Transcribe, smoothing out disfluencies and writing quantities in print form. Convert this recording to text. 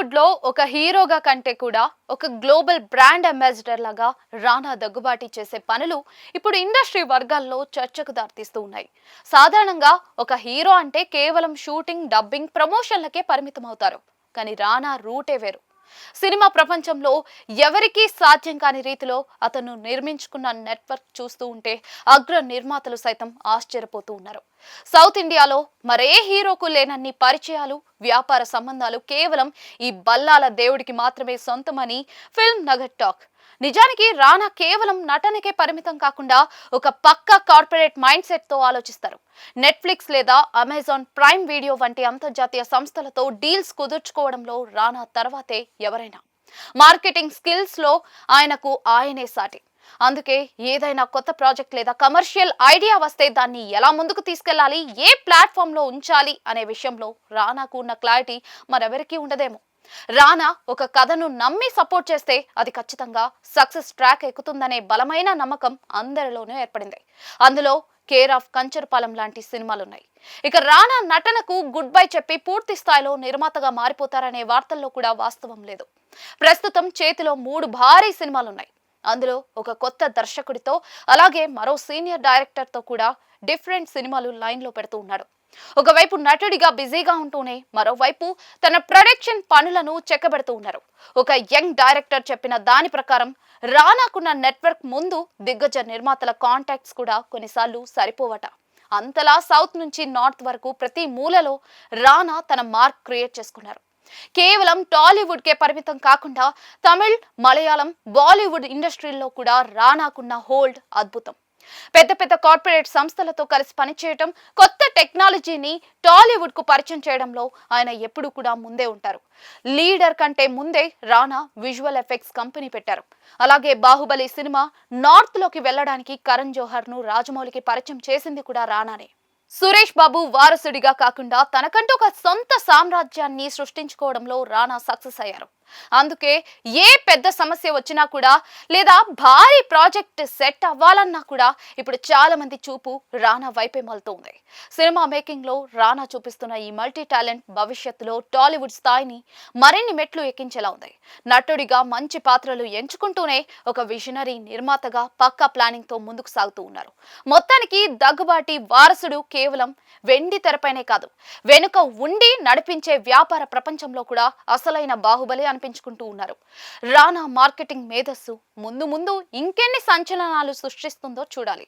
టాలీవుడ్ లో ఒక హీరోగా కంటే కూడా ఒక గ్లోబల్ బ్రాండ్ అంబాసిడర్ లాగా రానా దగ్గుబాటి చేసే పనులు ఇప్పుడు ఇండస్ట్రీ వర్గాల్లో చర్చకు దారితీస్తూ ఉన్నాయి. సాధారణంగా ఒక హీరో అంటే కేవలం షూటింగ్, డబ్బింగ్, ప్రమోషన్లకే పరిమితం అవుతారు. కానీ రానా రూటే వేరు. సినిమా ప్రపంచంలో ఎవరికీ సాధ్యం కాని రీతిలో అతను నిర్మించుకున్న నెట్వర్క్ చూస్తూ ఉంటే అగ్ర నిర్మాతలు సైతం ఆశ్చర్యపోతూ ఉన్నారు. సౌత్ ఇండియాలో మరే హీరోకు లేనన్ని పరిచయాలు, వ్యాపార సంబంధాలు కేవలం ఈ బల్లాల దేవుడికి మాత్రమే సొంతమని ఫిల్మ్ నగర్ టాక్. నిజానికి రానా కేవలం నటనకే పరిమితం కాకుండా ఒక పక్కా కార్పొరేట్ మైండ్ సెట్ తో ఆలోచిస్తారు. నెట్ఫ్లిక్స్ లేదా అమెజాన్ ప్రైమ్ వీడియో వంటి అంతర్జాతీయ సంస్థలతో డీల్స్ కుదుర్చుకోవడంలో రానా తర్వాతే ఎవరైనా. మార్కెటింగ్ స్కిల్స్ లో ఆయనకు ఆయనే సాటి. అందుకే ఏదైనా కొత్త ప్రాజెక్ట్ లేదా కమర్షియల్ ఐడియా వస్తే దాన్ని ఎలా ముందుకు తీసుకెళ్లాలి, ఏ ప్లాట్ఫామ్ లో ఉంచాలి అనే విషయంలో రానాకు ఉన్న క్లారిటీ మరెవరికీ ఉండదేమో. రానా ఒక కథను నమ్మి సపోర్ట్ చేస్తే అది ఖచ్చితంగా సక్సెస్ ట్రాక్ ఎక్కుతుందనే బలమైన నమ్మకం అందరిలోనూ ఏర్పడింది. అందులో కేర్ ఆఫ్ కంచరపాలెం లాంటి సినిమాలున్నాయి. ఇక రానా నటనకు గుడ్ బై చెప్పి పూర్తి స్థాయిలో నిర్మాతగా మారిపోతారనే వార్తల్లో కూడా వాస్తవం లేదు. ప్రస్తుతం చేతిలో 3 భారీ సినిమాలున్నాయి. అందులో ఒక కొత్త దర్శకుడితో, అలాగే మరో సీనియర్ డైరెక్టర్ తో కూడా డిఫరెంట్ సినిమాలు లైన్ లో పెడుతూ ఉన్నాడు. ఒకవైపు నటుడిగా బిజీగా ఉంటూనే మరోవైపు తన ప్రొడక్షన్ పనులను చెక్కబెడుతూ ఉన్నారు. ఒక యంగ్ డైరెక్టర్ చెప్పిన దాని ప్రకారం రానాకున్న నెట్వర్క్ ముందు దిగ్గజ నిర్మాతల కాంటాక్ట్స్ కూడా కొన్నిసార్లు సరిపోవట. అంతలా సౌత్ నుంచి నార్త్ వరకు ప్రతి మూలలో రానా తన మార్క్ క్రియేట్ చేసుకున్నారు. కేవలం టాలీవుడ్ కే పరిమితం కాకుండా తమిళ్, మలయాళం, బాలీవుడ్ ఇండస్ట్రీల్లో కూడా రానాకున్న హోల్డ్ అద్భుతం. పెద్ద పెద్ద కార్పొరేట్ సంస్థలతో కలిసి పనిచేయడం, కొత్త టెక్నాలజీని టాలీవుడ్ కు పరిచయం చేయడంలో ఆయన ఎప్పుడూ కూడా ముందే ఉంటారు. లీడర్ కంటే ముందే రానా విజువల్ ఎఫెక్ట్స్ కంపెనీ పెట్టారు. అలాగే బాహుబలి సినిమా నార్త్ లోకి వెళ్ళడానికి కరణ్ జోహర్ ను రాజమౌళికి పరిచయం చేసింది కూడా రానానే. సురేష్ బాబు వారసుడిగా కాకుండా తనకంటూ ఒక సొంత సామ్రాజ్యాన్ని సృష్టించుకోవడంలో రానా సక్సెస్ అయ్యారు. అందుకే ఏ పెద్ద సమస్య వచ్చినా కూడా, లేదా భారీ ప్రాజెక్ట్ సెట్ అవ్వాలన్నా కూడా ఇప్పుడు చాలా మంది చూపు రానా వైపే మలుతోంది. సినిమా మేకింగ్ లో రానా చూపిస్తున్న ఈ మల్టీ టాలెంట్ భవిష్యత్తులో టాలీవుడ్ స్థాయిని మరిన్ని మెట్లు ఎక్కించేలా ఉంది. నటుడిగా మంచి పాత్రలు ఎంచుకుంటూనే ఒక విజనరీ నిర్మాతగా పక్కా ప్లానింగ్ తో ముందుకు సాగుతూ ఉన్నారు. మొత్తానికి దగ్గుబాటి వారసుడు కేవలం వెండి తెరపైనే కాదు, వెనుక ఉండి నడిపించే వ్యాపార ప్రపంచంలో కూడా అసలైన బాహుబలి అనిపించుకుంటూ ఉన్నారు. రానా మార్కెటింగ్ మేధస్సు ముందు ముందు ఇంకెన్ని సంచలనాలు సృష్టిస్తుందో చూడాలి.